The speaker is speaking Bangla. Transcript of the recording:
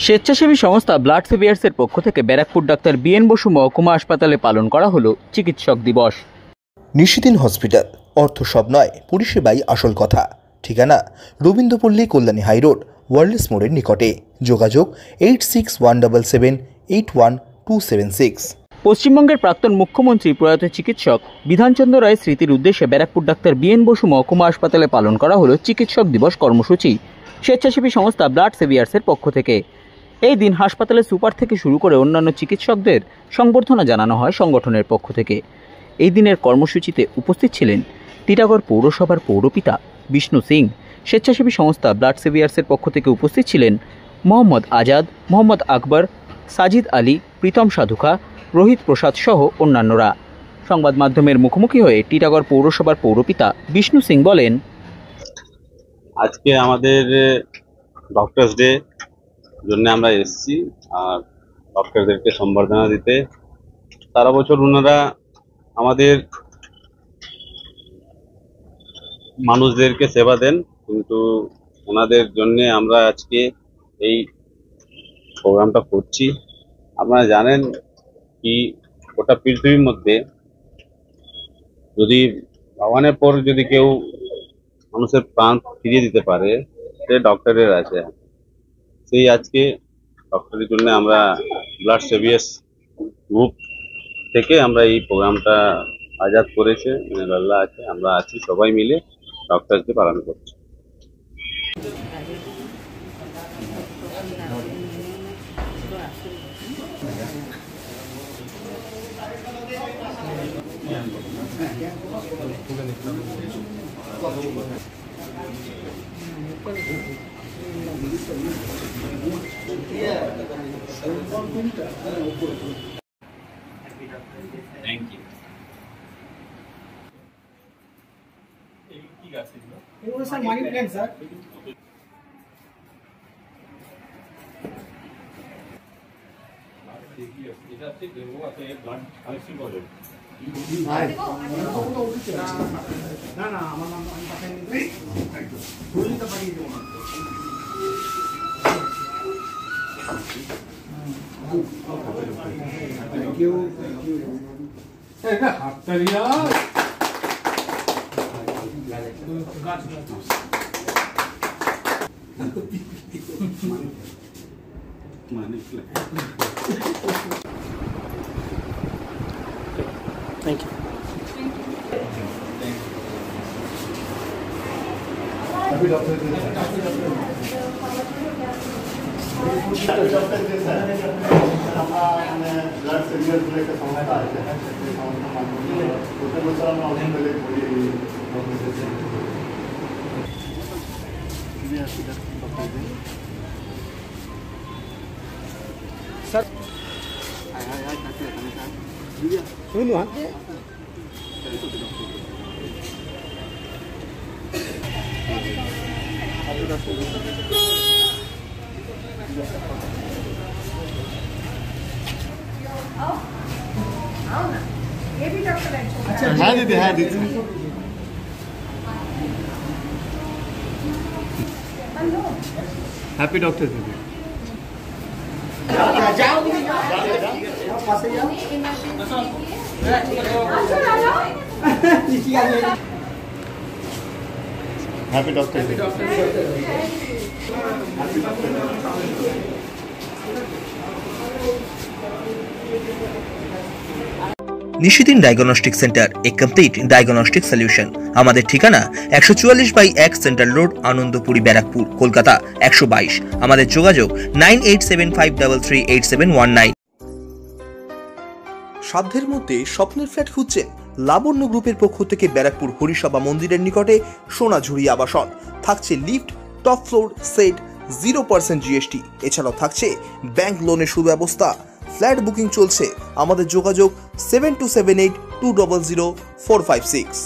স্বেচ্ছাসেবী সংস্থা ব্লাড সেভিয়ার্সের পক্ষ থেকে ব্যারাকপুর ডাক্তার বিএন বসু মহকুমা হাসপাতালে পালন করা হলো চিকিৎসক দিবস। নিশিদিন হসপিটাল, অর্থ সব নয়, পরিষেবাই আসল কথা। ঠিকানা রবীন্দ্রপল্লী, কল্যাণী হাইরোড, ওয়ার্ল্ডস মোড়ের নিকটে। যোগাযোগ 8617781276। পশ্চিমবঙ্গের প্রাক্তন মুখ্যমন্ত্রী প্রয়াত চিকিৎসক বিধানচন্দ্র রায় স্মৃতির উদ্দেশ্যে ব্যারাকপুর ডাক্তার বিএন বসু মহকুমা হাসপাতালে পালন করা হলো চিকিৎসক দিবস কর্মসূচি স্বেচ্ছাসেবী সংস্থা ব্লাড সেভিয়ার্সের পক্ষ থেকে। এই দিন হাসপাতালে সুপার থেকে শুরু করে অন্যান্য চিকিৎসকদের সংবর্ধনা জানানো হয় সংগঠনের পক্ষ থেকে। এই দিনের কর্মসূচিতে উপস্থিত ছিলেন টিটাগড় পৌরসভার পৌরপিতা বিষ্ণু সিং। স্বেচ্ছাসেবী সংস্থা ব্লাড সেভিয়ার্সের পক্ষ থেকে উপস্থিত ছিলেন মোহাম্মদ আজাদ, মোহাম্মদ আকবর, সাজিদ আলী, প্রীতম সাধুখা, রোহিত প্রসাদ সহ অন্যান্যরা। সংবাদ মাধ্যমের মুখোমুখি হয়ে টিটাগড় পৌরসভার পৌরপিতা বিষ্ণু সিং বলেন, আজকে আমাদের ডক্টরস ডে জন্য আমরা এসেছি আর ডক্টরদেরকে সম্বর্ধনা দিতে। সারা বছর ওনারা আমাদের মানুষদেরকে সেবা দেন, কিন্তু ওনাদের জন্য আমরা আজকে এই প্রোগ্রামটা করছি। আপনারা জানেন কি গোটা পৃথিবীর মধ্যে যদি ভগবানের পর যদি কেউ মানুষের প্রাণ ফিরিয়ে দিতে পারে সে ডক্টরের আছে। সেই আজকে ডক্টরের জন্য আমরা ব্লাড সেভিয়ার্স গ্রুপ থেকে আমরা এই প্রোগ্রামটা আজাদ করেছে, লাল্লা আছে, আমরা আছি, সবাই মিলে ডক্টরকে পালন করছি। Thank you. এগুলো স্যার মানি প্ল্যান্ট স্যার। এটা হচ্ছে দেবো আছে ব্লাড কালেকশন করে। না না আমার নাম আমি পাঠাই নিই, ভুলটা পাঠিয়ে দেবো। Thank you. এটা হাততালিয়া মানে থ্যাংক ইউ। ব্লাড সেভিয়ার্স বলে একটা সংস্থা আছে, সেই সংস্থার মাধ্যমে প্রত্যেক বছর আমরা অনেক বেলে করি। স্যার শুনুন হ্যাঁ দিদি, হ্যাঁ দিদি। হ্যাপি ডক্টর দিদি। যাও পাশে যাও। হ্যাপি ডক্টর দিদি। নিশিদিন ডায়াগনস্টিক সেন্টার, এ কমপ্লিট ডায়াগনস্টিক সলিউশন। আমাদের ঠিকানা 144/1 সেন্ট্রাল রোড, আনন্দপুরি, ব্যারাকপুর, কলকাতা 122। আমাদের যোগাযোগ 9875338719। সাধ্যের মধ্যে স্বপ্নের ফ্ল্যাট খুঁজছেন? লাবণ্য গ্রুপের পক্ষ থেকে ব্যারাকপুর হরিসভা মন্দিরের নিকটে সোনাঝুরি আবাসন। থাকছে lift, top floor, set, 0% GST। এছাড়াও থাকছে ব্যাংক লোনের সুব্যবস্থা। ফ্ল্যাট বুকিং চলছে। আমাদের যোগাযোগ 7278200456।